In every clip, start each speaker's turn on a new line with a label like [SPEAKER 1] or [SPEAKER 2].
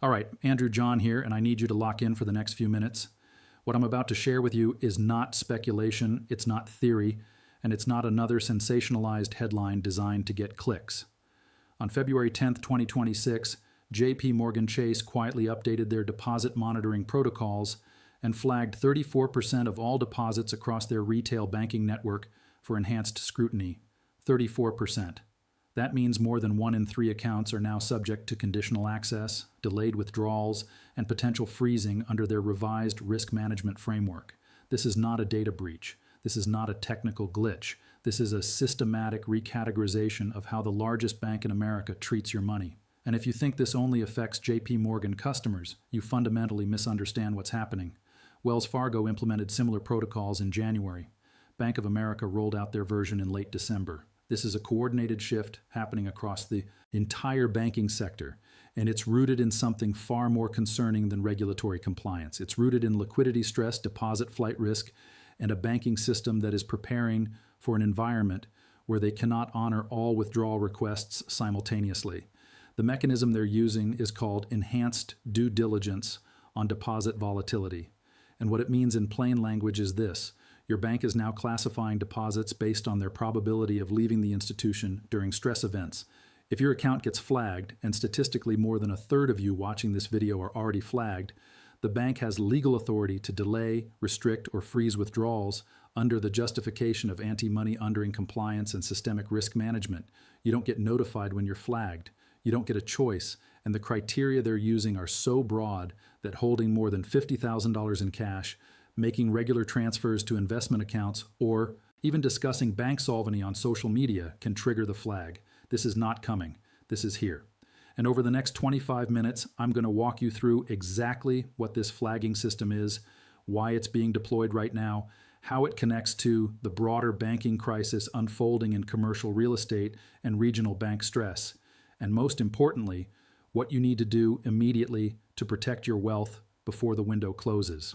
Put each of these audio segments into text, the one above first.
[SPEAKER 1] All right, Andrew John here, and I need you to lock in for the next few minutes. What I'm about to share with you is not speculation, it's not theory, and it's not another sensationalized headline designed to get clicks. On February 10th, 2026, JPMorgan Chase quietly updated their deposit monitoring protocols and flagged 34% of all deposits across their retail banking network for enhanced scrutiny. 34%. That means more than 1 in 3 accounts are now subject to conditional access, delayed withdrawals, and potential freezing under their revised risk management framework. This is not a data breach. This is not a technical glitch. This is a systematic recategorization of how the largest bank in America treats your money. And if you think this only affects JPMorgan customers, you fundamentally misunderstand what's happening. Wells Fargo implemented similar protocols in January. Bank of America rolled out their version in late December. This is a coordinated shift happening across the entire banking sector, and it's rooted in something far more concerning than regulatory compliance. It's rooted in liquidity stress, deposit flight risk, and a banking system that is preparing for an environment where they cannot honor all withdrawal requests simultaneously. The mechanism they're using is called enhanced due diligence on deposit volatility. And what it means in plain language is this: your bank is now classifying deposits based on their probability of leaving the institution during stress events. If your account gets flagged, and statistically more than a third of you watching this video are already flagged, the bank has legal authority to delay, restrict, or freeze withdrawals under the justification of anti-money laundering compliance and systemic risk management. You don't get notified when you're flagged. You don't get a choice, and the criteria they're using are so broad that holding more than $50,000 in cash, making regular transfers to investment accounts, or even discussing bank solvency on social media can trigger the flag. This is not coming. This is here. And over the next 25 minutes, I'm going to walk you through exactly what this flagging system is, why it's being deployed right now, how it connects to the broader banking crisis unfolding in commercial real estate and regional bank stress, and most importantly, what you need to do immediately to protect your wealth before the window closes.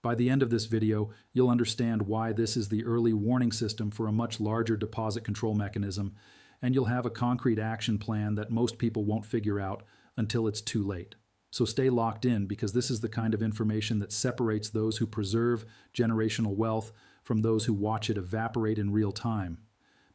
[SPEAKER 1] By the end of this video, you'll understand why this is the early warning system for a much larger deposit control mechanism, and you'll have a concrete action plan that most people won't figure out until it's too late. So stay locked in, because this is the kind of information that separates those who preserve generational wealth from those who watch it evaporate in real time.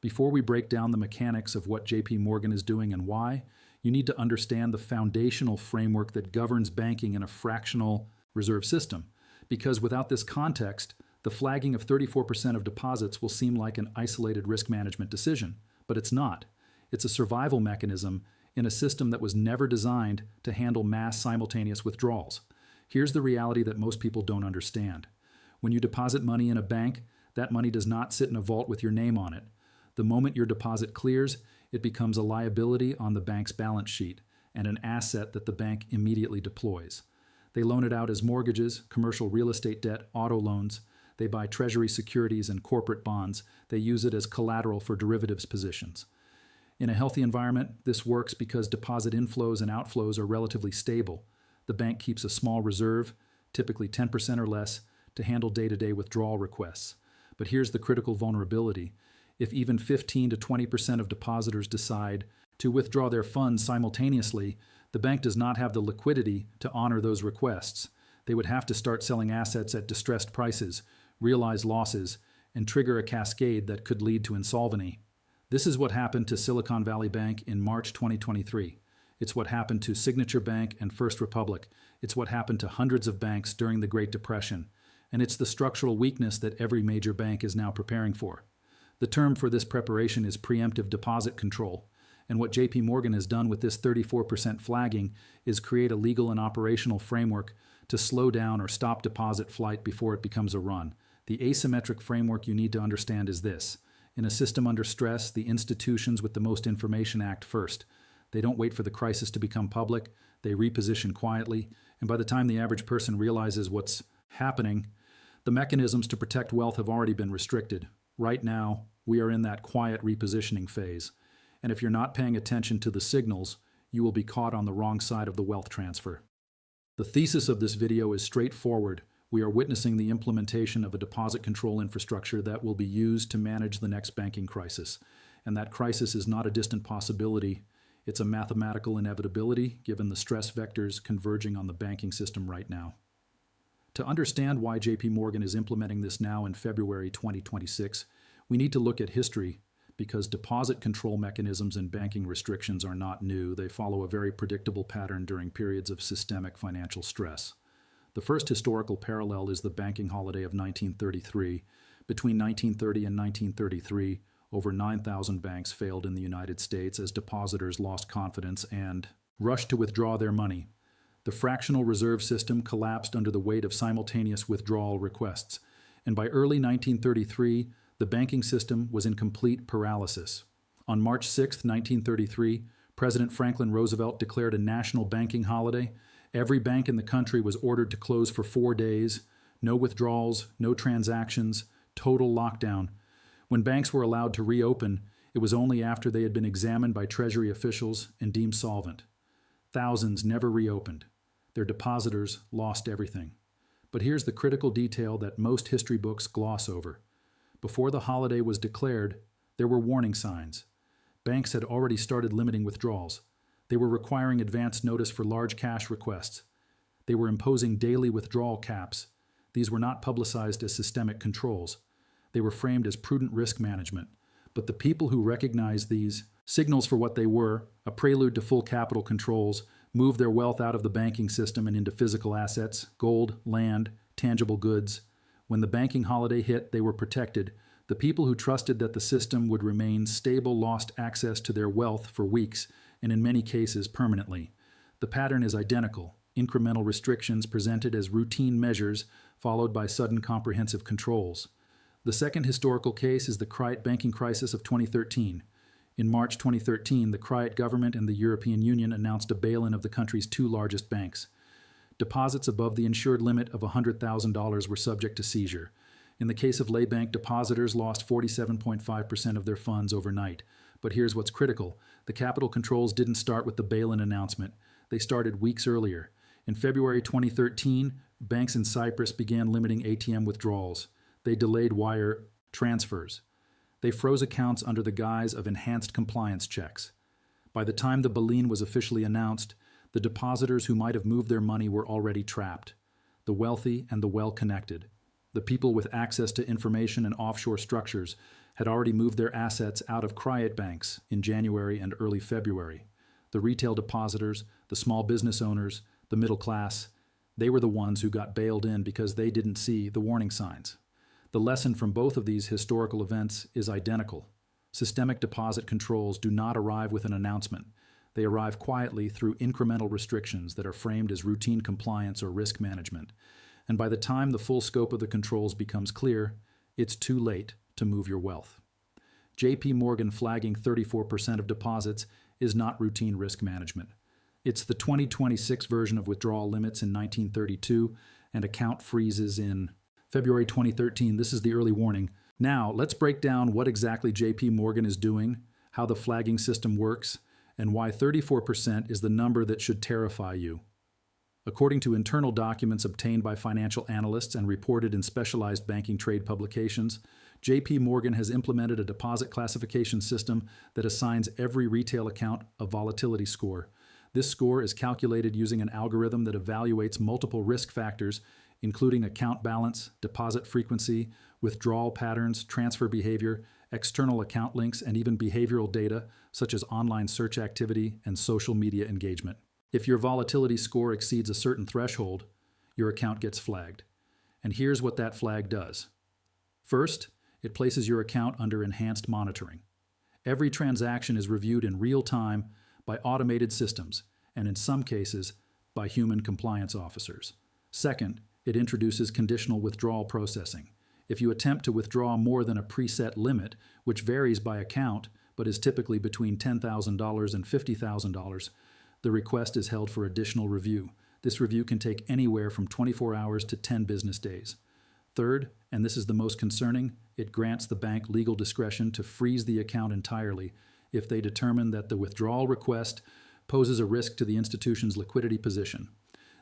[SPEAKER 1] Before we break down the mechanics of what JPMorgan is doing and why, you need to understand the foundational framework that governs banking in a fractional reserve system. Because without this context, the flagging of 34% of deposits will seem like an isolated risk management decision, but it's not. It's a survival mechanism in a system that was never designed to handle mass simultaneous withdrawals. Here's the reality that most people don't understand. When you deposit money in a bank, that money does not sit in a vault with your name on it. The moment your deposit clears, it becomes a liability on the bank's balance sheet and an asset that the bank immediately deploys. They loan it out as mortgages, commercial real estate debt, auto loans. They buy treasury securities and corporate bonds. They use it as collateral for derivatives positions. In a healthy environment, this works because deposit inflows and outflows are relatively stable. The bank keeps a small reserve, typically 10% or less, to handle day-to-day withdrawal requests. But here's the critical vulnerability. If even 15 to 20% of depositors decide to withdraw their funds simultaneously, the bank does not have the liquidity to honor those requests. They would have to start selling assets at distressed prices, realize losses, and trigger a cascade that could lead to insolvency. This is what happened to Silicon Valley Bank in March 2023. It's what happened to Signature Bank and First Republic. It's what happened to hundreds of banks during the Great Depression. And it's the structural weakness that every major bank is now preparing for. The term for this preparation is preemptive deposit control. And what JPMorgan has done with this 34% flagging is create a legal and operational framework to slow down or stop deposit flight before it becomes a run. The asymmetric framework you need to understand is this. In a system under stress, the institutions with the most information act first. They don't wait for the crisis to become public. They reposition quietly. And by the time the average person realizes what's happening, the mechanisms to protect wealth have already been restricted. Right now, we are in that quiet repositioning phase. And if you're not paying attention to the signals, you will be caught on the wrong side of the wealth transfer. The thesis of this video is straightforward. We are witnessing the implementation of a deposit control infrastructure that will be used to manage the next banking crisis. And that crisis is not a distant possibility. It's a mathematical inevitability given the stress vectors converging on the banking system right now. To understand why JPMorgan is implementing this now in February 2026, we need to look at history because deposit control mechanisms and banking restrictions are not new. They follow a very predictable pattern during periods of systemic financial stress. The first historical parallel is the banking holiday of 1933. Between 1930 and 1933, over 9,000 banks failed in the United States as depositors lost confidence and rushed to withdraw their money. The fractional reserve system collapsed under the weight of simultaneous withdrawal requests, and by early 1933, the banking system was in complete paralysis. On March 6, 1933, President Franklin Roosevelt declared a national banking holiday. Every bank in the country was ordered to close for 4 days. No withdrawals, no transactions, total lockdown. When banks were allowed to reopen, it was only after they had been examined by Treasury officials and deemed solvent. Thousands never reopened. Their depositors lost everything. But here's the critical detail that most history books gloss over. Before the holiday was declared, there were warning signs. Banks had already started limiting withdrawals. They were requiring advance notice for large cash requests. They were imposing daily withdrawal caps. These were not publicized as systemic controls. They were framed as prudent risk management. But the people who recognized these signals for what they were, a prelude to full capital controls, moved their wealth out of the banking system and into physical assets, gold, land, tangible goods. When the banking holiday hit, they were protected. The people who trusted that the system would remain stable lost access to their wealth for weeks, and in many cases permanently. The pattern is identical: incremental restrictions presented as routine measures, followed by sudden comprehensive controls. The second historical case is the Criot banking crisis of 2013. In March 2013, the Criot government and the European Union announced a bail-in of the country's two largest banks. Deposits above the insured limit of $100,000 were subject to seizure. In the case of Laybank, depositors lost 47.5% of their funds overnight. But here's what's critical. The capital controls didn't start with the bail-in announcement. They started weeks earlier. In February 2013, banks in Cyprus began limiting ATM withdrawals. They delayed wire transfers. They froze accounts under the guise of enhanced compliance checks. By the time the bail-in was officially announced, the depositors who might have moved their money were already trapped. The wealthy and the well-connected. The people with access to information and offshore structures had already moved their assets out of Criot banks in January and early February. The retail depositors, the small business owners, the middle class, they were the ones who got bailed in because they didn't see the warning signs. The lesson from both of these historical events is identical. Systemic deposit controls do not arrive with an announcement. They arrive quietly through incremental restrictions that are framed as routine compliance or risk management. And by the time the full scope of the controls becomes clear, it's too late to move your wealth. JPMorgan flagging 34% of deposits is not routine risk management. It's the 2026 version of withdrawal limits in 1932 and account freezes in February 2013. This is the early warning. Now, let's break down what exactly JPMorgan is doing, how the flagging system works, and why 34% is the number that should terrify you. According to internal documents obtained by financial analysts and reported in specialized banking trade publications, JPMorgan has implemented a deposit classification system that assigns every retail account a volatility score. This score is calculated using an algorithm that evaluates multiple risk factors, including account balance, deposit frequency, withdrawal patterns, transfer behavior, external account links, and even behavioral data such as online search activity and social media engagement. If your volatility score exceeds a certain threshold, your account gets flagged. And here's what that flag does. First, it places your account under enhanced monitoring. Every transaction is reviewed in real time by automated systems, and in some cases, by human compliance officers. Second, it introduces conditional withdrawal processing. If you attempt to withdraw more than a preset limit, which varies by account but is typically between $10,000 and $50,000, the request is held for additional review. This review can take anywhere from 24 hours to 10 business days. Third, and this is the most concerning, it grants the bank legal discretion to freeze the account entirely if they determine that the withdrawal request poses a risk to the institution's liquidity position.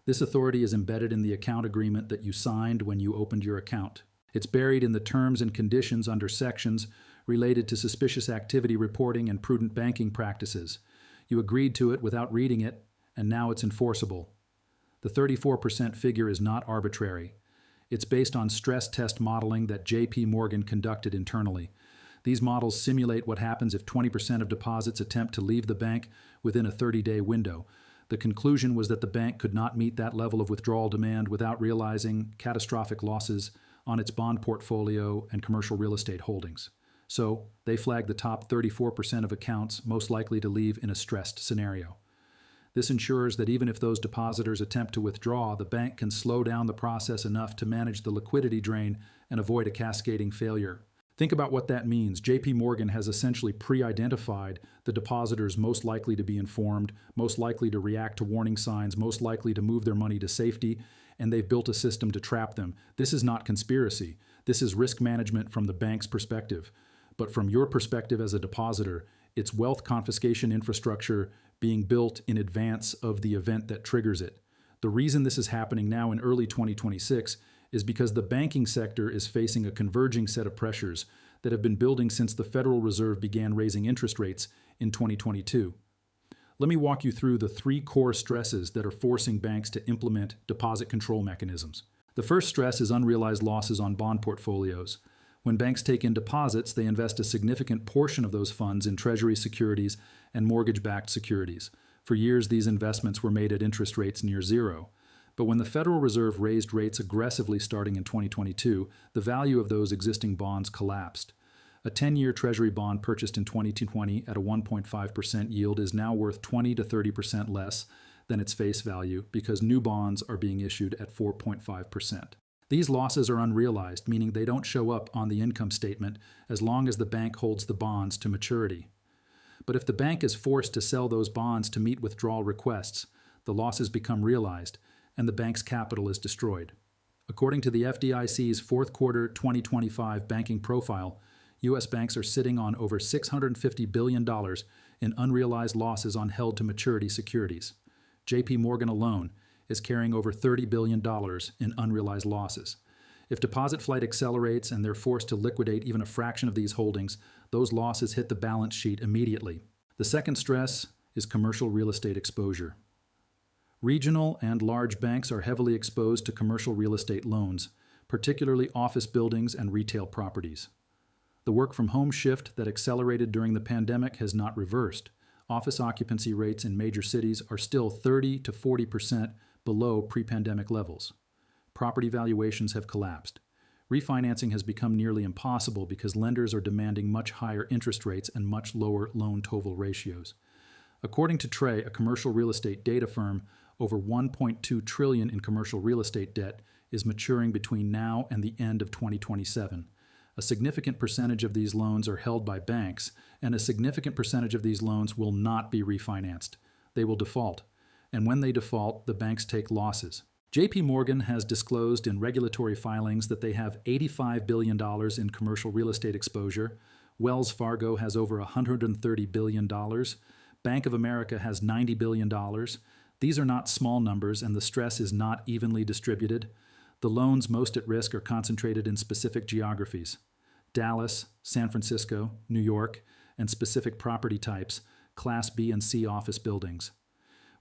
[SPEAKER 1] This authority is embedded in the account agreement that you signed when you opened your account. It's buried in the terms and conditions under sections related to suspicious activity reporting and prudent banking practices. You agreed to it without reading it, and now it's enforceable. The 34% figure is not arbitrary. It's based on stress test modeling that JPMorgan conducted internally. These models simulate what happens if 20% of deposits attempt to leave the bank within a 30-day window. The conclusion was that the bank could not meet that level of withdrawal demand without realizing catastrophic losses on its bond portfolio and commercial real estate holdings. So, they flagged the top 34% of accounts most likely to leave in a stressed scenario. This ensures that even if those depositors attempt to withdraw, the bank can slow down the process enough to manage the liquidity drain and avoid a cascading failure. Think about what that means. JPMorgan has essentially pre-identified the depositors most likely to be informed, most likely to react to warning signs, most likely to move their money to safety, and they've built a system to trap them. This is not conspiracy. This is risk management from the bank's perspective. But from your perspective as a depositor, it's wealth confiscation infrastructure being built in advance of the event that triggers it. The reason this is happening now in early 2026 is because the banking sector is facing a converging set of pressures that have been building since the Federal Reserve began raising interest rates in 2022. Let me walk you through the 3 core stresses that are forcing banks to implement deposit control mechanisms. The first stress is unrealized losses on bond portfolios. When banks take in deposits, they invest a significant portion of those funds in Treasury securities and mortgage-backed securities. For years, these investments were made at interest rates near zero. But when the Federal Reserve raised rates aggressively starting in 2022, the value of those existing bonds collapsed. A 10-year Treasury bond purchased in 2020 at a 1.5% yield is now worth 20 to 30% less than its face value because new bonds are being issued at 4.5%. These losses are unrealized, meaning they don't show up on the income statement as long as the bank holds the bonds to maturity. But if the bank is forced to sell those bonds to meet withdrawal requests, the losses become realized, and the bank's capital is destroyed. According to the FDIC's fourth quarter 2025 banking profile, U.S. banks are sitting on over $650 billion in unrealized losses on held-to-maturity securities. JPMorgan alone is carrying over $30 billion in unrealized losses. If deposit flight accelerates and they're forced to liquidate even a fraction of these holdings, those losses hit the balance sheet immediately. The second stress is commercial real estate exposure. Regional and large banks are heavily exposed to commercial real estate loans, particularly office buildings and retail properties. The work-from-home shift that accelerated during the pandemic has not reversed. Office occupancy rates in major cities are still 30 to 40% below pre-pandemic levels. Property valuations have collapsed. Refinancing has become nearly impossible because lenders are demanding much higher interest rates and much lower loan-to-value ratios. According to Trey, a commercial real estate data firm, over $1.2 trillion in commercial real estate debt is maturing between now and the end of 2027. A significant percentage of these loans are held by banks, and a significant percentage of these loans will not be refinanced. They will default. And when they default, the banks take losses. JPMorgan has disclosed in regulatory filings that they have $85 billion in commercial real estate exposure. Wells Fargo has over $130 billion. Bank of America has $90 billion. These are not small numbers, and the stress is not evenly distributed. The loans most at risk are concentrated in specific geographies: Dallas, San Francisco, New York, and specific property types, Class B and C office buildings.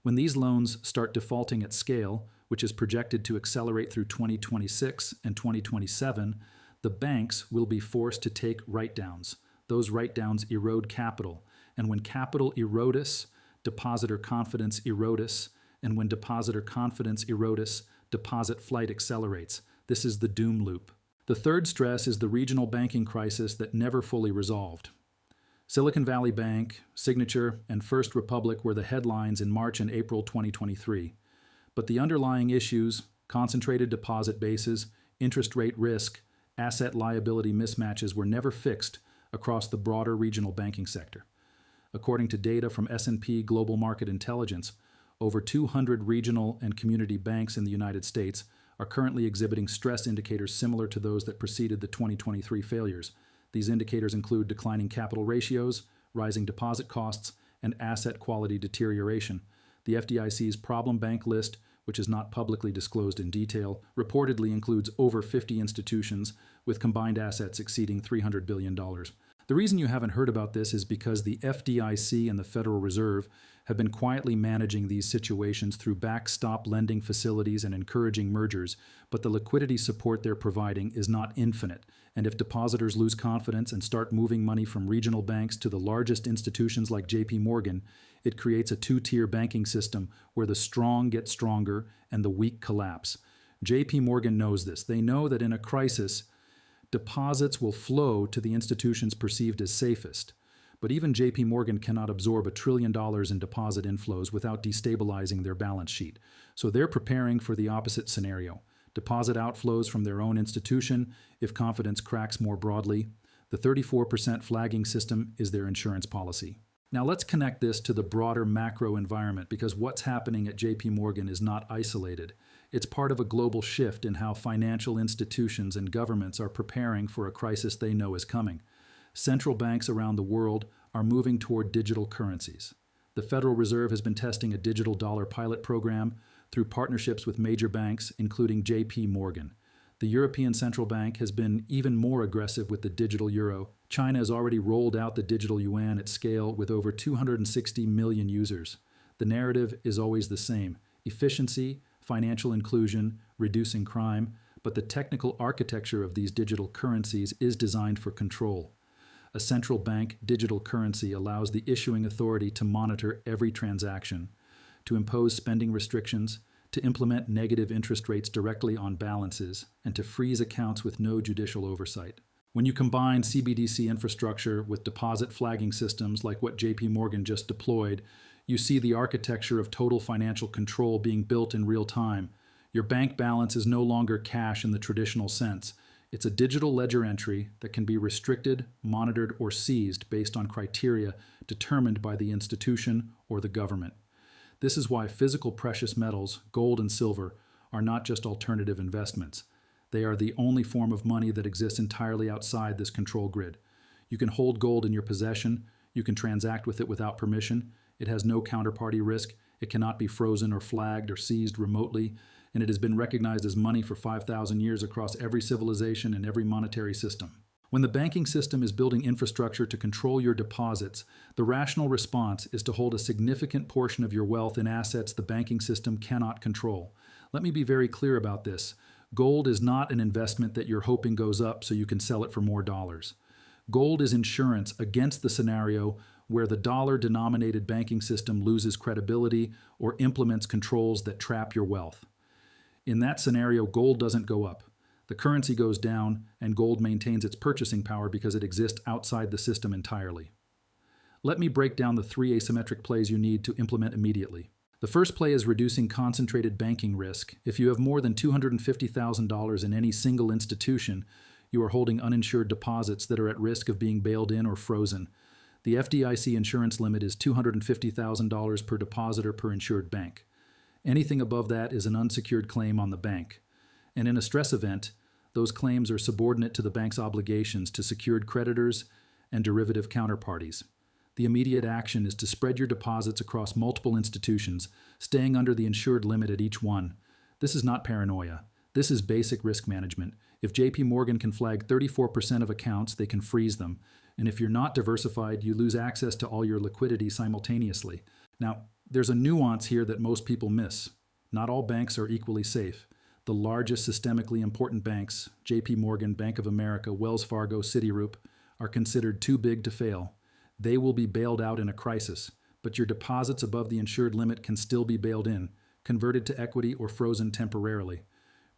[SPEAKER 1] When these loans start defaulting at scale, which is projected to accelerate through 2026 and 2027, the banks will be forced to take write-downs. Those write-downs erode capital, and when capital erodes, depositor confidence erodes, and when depositor confidence erodes, deposit flight accelerates. This is the doom loop. The third stress is the regional banking crisis that never fully resolved. Silicon Valley Bank, Signature, and First Republic were the headlines in March and April 2023. But the underlying issues, concentrated deposit bases, interest rate risk, asset liability mismatches were never fixed across the broader regional banking sector. According to data from S&P Global Market Intelligence, over 200 regional and community banks in the United States are currently exhibiting stress indicators similar to those that preceded the 2023 failures. These indicators include declining capital ratios, rising deposit costs, and asset quality deterioration. The FDIC's problem bank list, which is not publicly disclosed in detail, reportedly includes over 50 institutions with combined assets exceeding $300 billion. The reason you haven't heard about this is because the FDIC and the Federal Reserve have been quietly managing these situations through backstop lending facilities and encouraging mergers, but the liquidity support they're providing is not infinite, and if depositors lose confidence and start moving money from regional banks to the largest institutions like JPMorgan, it creates a two-tier banking system where the strong get stronger and the weak collapse. JPMorgan knows this. They know that in a crisis, deposits will flow to the institutions perceived as safest. But even JPMorgan cannot absorb $1 trillion in deposit inflows without destabilizing their balance sheet. So they're preparing for the opposite scenario. Deposit outflows from their own institution if confidence cracks more broadly. The 34% flagging system is their insurance policy. Now let's connect this to the broader macro environment, because what's happening at JPMorgan is not isolated. It's part of a global shift in how financial institutions and governments are preparing for a crisis they know is coming. Central banks around the world are moving toward digital currencies. The Federal Reserve has been testing a digital dollar pilot program through partnerships with major banks, including JPMorgan. The European Central Bank has been even more aggressive with the digital euro. China has already rolled out the digital yuan at scale with over 260 million users. The narrative is always the same: efficiency, financial inclusion, reducing crime, but the technical architecture of these digital currencies is designed for control. A central bank digital currency allows the issuing authority to monitor every transaction, to impose spending restrictions, to implement negative interest rates directly on balances, and to freeze accounts with no judicial oversight. When you combine CBDC infrastructure with deposit flagging systems like what JPMorgan just deployed, you see the architecture of total financial control being built in real time. Your bank balance is no longer cash in the traditional sense. It's a digital ledger entry that can be restricted, monitored, or seized based on criteria determined by the institution or the government. This is why physical precious metals, gold and silver, are not just alternative investments. They are the only form of money that exists entirely outside this control grid. You can hold gold in your possession, you can transact with it without permission, it has no counterparty risk, it cannot be frozen or flagged or seized remotely, and it has been recognized as money for 5,000 years across every civilization and every monetary system. When the banking system is building infrastructure to control your deposits, the rational response is to hold a significant portion of your wealth in assets the banking system cannot control. Let me be very clear about this. Gold is not an investment that you're hoping goes up so you can sell it for more dollars. Gold is insurance against the scenario where the dollar-denominated banking system loses credibility or implements controls that trap your wealth. In that scenario, gold doesn't go up. The currency goes down, and gold maintains its purchasing power because it exists outside the system entirely. Let me break down the 3 asymmetric plays you need to implement immediately. The first play is reducing concentrated banking risk. If you have more than $250,000 in any single institution, you are holding uninsured deposits that are at risk of being bailed in or frozen. The FDIC insurance limit is $250,000 per depositor per insured bank. Anything above that is an unsecured claim on the bank. And in a stress event, those claims are subordinate to the bank's obligations to secured creditors and derivative counterparties. The immediate action is to spread your deposits across multiple institutions, staying under the insured limit at each one. This is not paranoia. This is basic risk management. If JPMorgan can flag 34% of accounts, they can freeze them. And if you're not diversified, you lose access to all your liquidity simultaneously. Now, there's a nuance here that most people miss. Not all banks are equally safe. The largest systemically important banks, JPMorgan, Bank of America, Wells Fargo, Citigroup, are considered too big to fail. They will be bailed out in a crisis, but your deposits above the insured limit can still be bailed in, converted to equity, or frozen temporarily.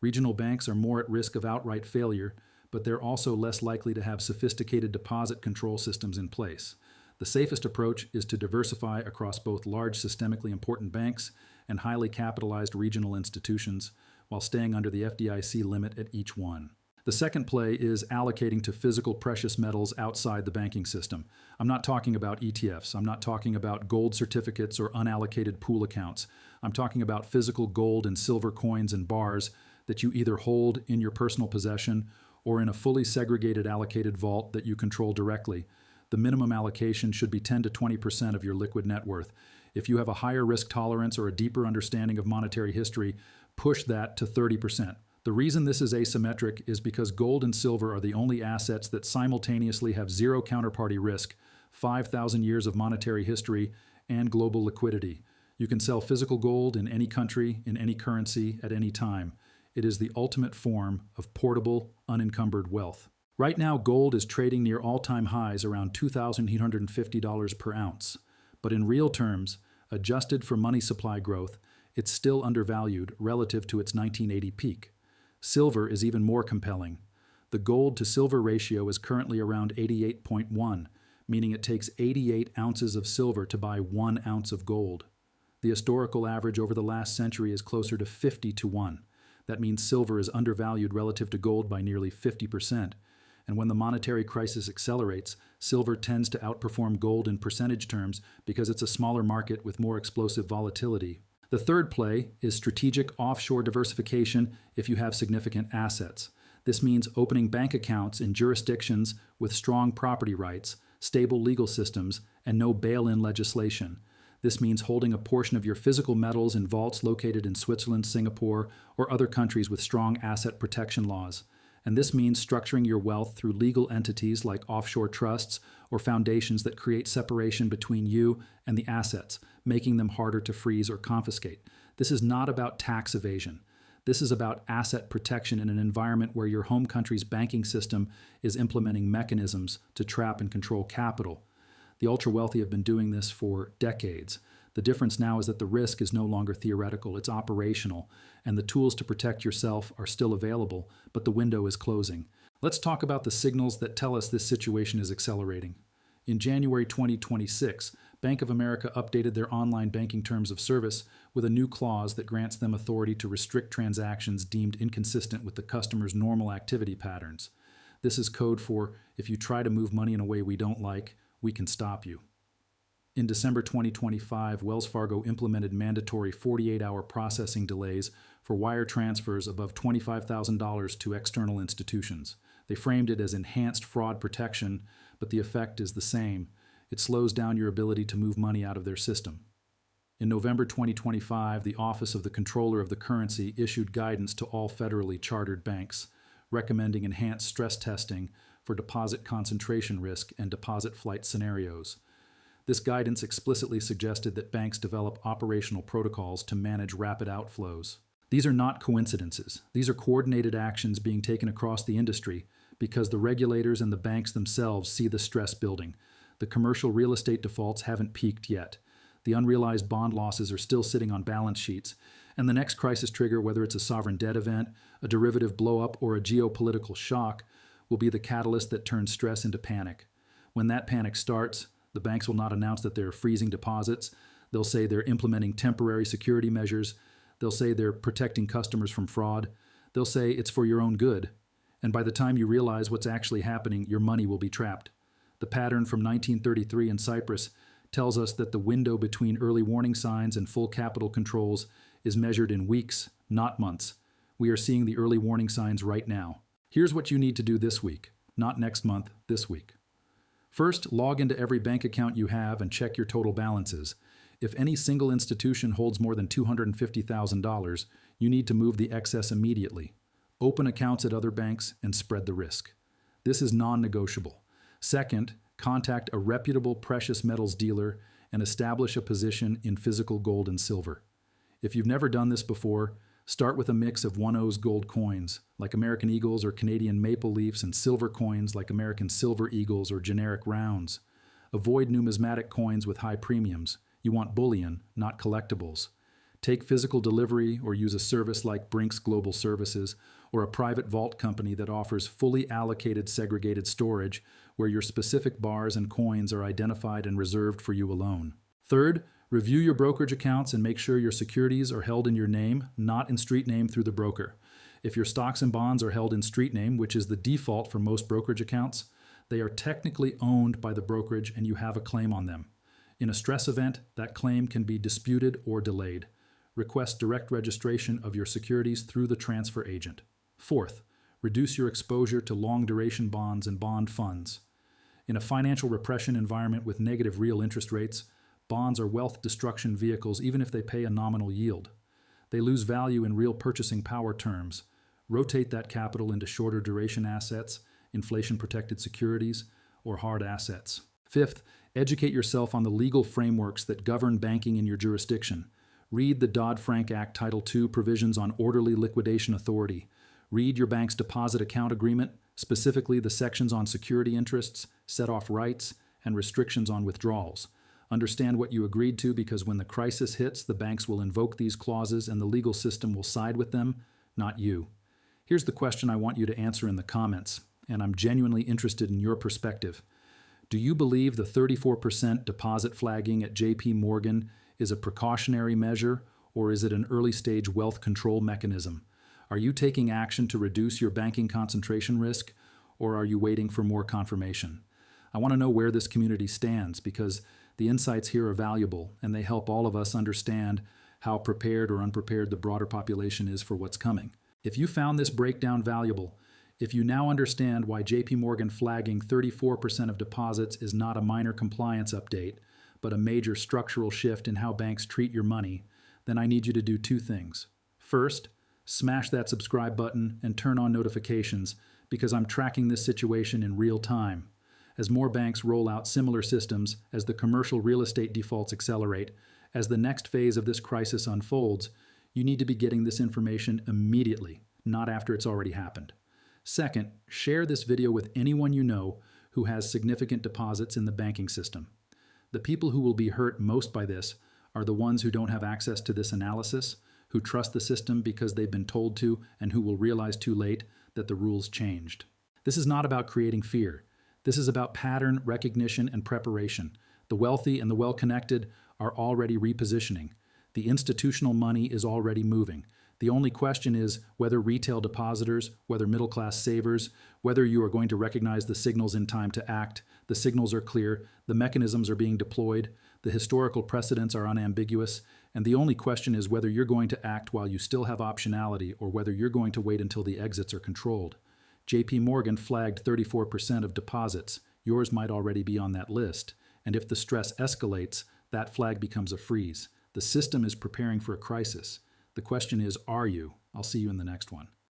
[SPEAKER 1] Regional banks are more at risk of outright failure, but they're also less likely to have sophisticated deposit control systems in place. The safest approach is to diversify across both large systemically important banks and highly capitalized regional institutions, while staying under the FDIC limit at each one. The second play is allocating to physical precious metals outside the banking system. I'm not talking about ETFs. I'm not talking about gold certificates or unallocated pool accounts. I'm talking about physical gold and silver coins and bars that you either hold in your personal possession or in a fully segregated allocated vault that you control directly. The minimum allocation should be 10 to 20% of your liquid net worth. If you have a higher risk tolerance or a deeper understanding of monetary history, push that to 30%. The reason this is asymmetric is because gold and silver are the only assets that simultaneously have zero counterparty risk, 5,000 years of monetary history, and global liquidity. You can sell physical gold in any country, in any currency, at any time. It is the ultimate form of portable, unencumbered wealth. Right now, gold is trading near all-time highs around $2,850 per ounce. But in real terms, adjusted for money supply growth, it's still undervalued relative to its 1980 peak. Silver is even more compelling. The gold-to-silver ratio is currently around 88.1, meaning it takes 88 ounces of silver to buy 1 ounce of gold. The historical average over the last century is closer to 50 to 1. That means silver is undervalued relative to gold by nearly 50%. And when the monetary crisis accelerates, silver tends to outperform gold in percentage terms because it's a smaller market with more explosive volatility. The third play is strategic offshore diversification if you have significant assets. This means opening bank accounts in jurisdictions with strong property rights, stable legal systems, and no bail-in legislation. This means holding a portion of your physical metals in vaults located in Switzerland, Singapore, or other countries with strong asset protection laws. And this means structuring your wealth through legal entities like offshore trusts or foundations that create separation between you and the assets, making them harder to freeze or confiscate. This is not about tax evasion. This is about asset protection in an environment where your home country's banking system is implementing mechanisms to trap and control capital. The ultra-wealthy have been doing this for decades. The difference now is that the risk is no longer theoretical, it's operational, and the tools to protect yourself are still available, but the window is closing. Let's talk about the signals that tell us this situation is accelerating. In January 2026, Bank of America updated their online banking terms of service with a new clause that grants them authority to restrict transactions deemed inconsistent with the customer's normal activity patterns. This is code for, if you try to move money in a way we don't like, we can stop you. In December 2025, Wells Fargo implemented mandatory 48-hour processing delays for wire transfers above $25,000 to external institutions. They framed it as enhanced fraud protection, but the effect is the same. It slows down your ability to move money out of their system. In November 2025, the Office of the Comptroller of the Currency issued guidance to all federally chartered banks, recommending enhanced stress testing for deposit concentration risk and deposit flight scenarios. This guidance explicitly suggested that banks develop operational protocols to manage rapid outflows. These are not coincidences. These are coordinated actions being taken across the industry because the regulators and the banks themselves see the stress building. The commercial real estate defaults haven't peaked yet. The unrealized bond losses are still sitting on balance sheets. And the next crisis trigger, whether it's a sovereign debt event, a derivative blow-up, or a geopolitical shock, will be the catalyst that turns stress into panic. When that panic starts, the banks will not announce that they're freezing deposits. They'll say they're implementing temporary security measures. They'll say they're protecting customers from fraud. They'll say it's for your own good. And by the time you realize what's actually happening, your money will be trapped. The pattern from 1933 in Cyprus tells us that the window between early warning signs and full capital controls is measured in weeks, not months. We are seeing the early warning signs right now. Here's what you need to do this week, not next month, this week. First, log into every bank account you have and check your total balances. If any single institution holds more than $250,000, you need to move the excess immediately. Open accounts at other banks and spread the risk. This is non-negotiable. Second, contact a reputable precious metals dealer and establish a position in physical gold and silver. If you've never done this before, start with a mix of 1-0's gold coins, like American Eagles or Canadian Maple Leafs, and silver coins like American Silver Eagles or generic rounds. Avoid numismatic coins with high premiums. You want bullion, not collectibles. Take physical delivery or use a service like Brink's Global Services or a private vault company that offers fully allocated segregated storage where your specific bars and coins are identified and reserved for you alone. Third, review your brokerage accounts and make sure your securities are held in your name, not in street name through the broker. If your stocks and bonds are held in street name, which is the default for most brokerage accounts, they are technically owned by the brokerage and you have a claim on them. In a stress event, that claim can be disputed or delayed. Request direct registration of your securities through the transfer agent. Fourth, reduce your exposure to long-duration bonds and bond funds. In a financial repression environment with negative real interest rates, bonds are wealth destruction vehicles even if they pay a nominal yield. They lose value in real purchasing power terms. Rotate that capital into shorter duration assets, inflation-protected securities, or hard assets. Fifth, Educate yourself on the legal frameworks that govern banking in your jurisdiction. Read the Dodd-Frank Act Title II provisions on orderly liquidation authority. Read your bank's deposit account agreement, specifically the sections on security interests, set-off rights, and restrictions on withdrawals. Understand what you agreed to, because when the crisis hits, the banks will invoke these clauses and the legal system will side with them, not you. Here's the question I want you to answer in the comments, and I'm genuinely interested in your perspective. Do you believe the 34% deposit flagging at JPMorgan is a precautionary measure, or is it an early-stage wealth control mechanism? Are you taking action to reduce your banking concentration risk, or are you waiting for more confirmation? I want to know where this community stands, because the insights here are valuable, and they help all of us understand how prepared or unprepared the broader population is for what's coming. If you found this breakdown valuable, if you now understand why JPMorgan flagging 34% of deposits is not a minor compliance update, but a major structural shift in how banks treat your money, then I need you to do two things. First, smash that subscribe button and turn on notifications, because I'm tracking this situation in real time. As more banks roll out similar systems, as the commercial real estate defaults accelerate, as the next phase of this crisis unfolds, you need to be getting this information immediately, not after it's already happened. Second, share this video with anyone you know who has significant deposits in the banking system. The people who will be hurt most by this are the ones who don't have access to this analysis, who trust the system because they've been told to, and who will realize too late that the rules changed. This is not about creating fear. This is about pattern recognition and preparation. The wealthy and the well-connected are already repositioning. The institutional money is already moving. The only question is whether retail depositors, whether middle-class savers, whether you are going to recognize the signals in time to act. The signals are clear, the mechanisms are being deployed, the historical precedents are unambiguous, and the only question is whether you're going to act while you still have optionality, or whether you're going to wait until the exits are controlled. JPMorgan flagged 34% of deposits. Yours might already be on that list. And if the stress escalates, that flag becomes a freeze. The system is preparing for a crisis. The question is, are you? I'll see you in the next one.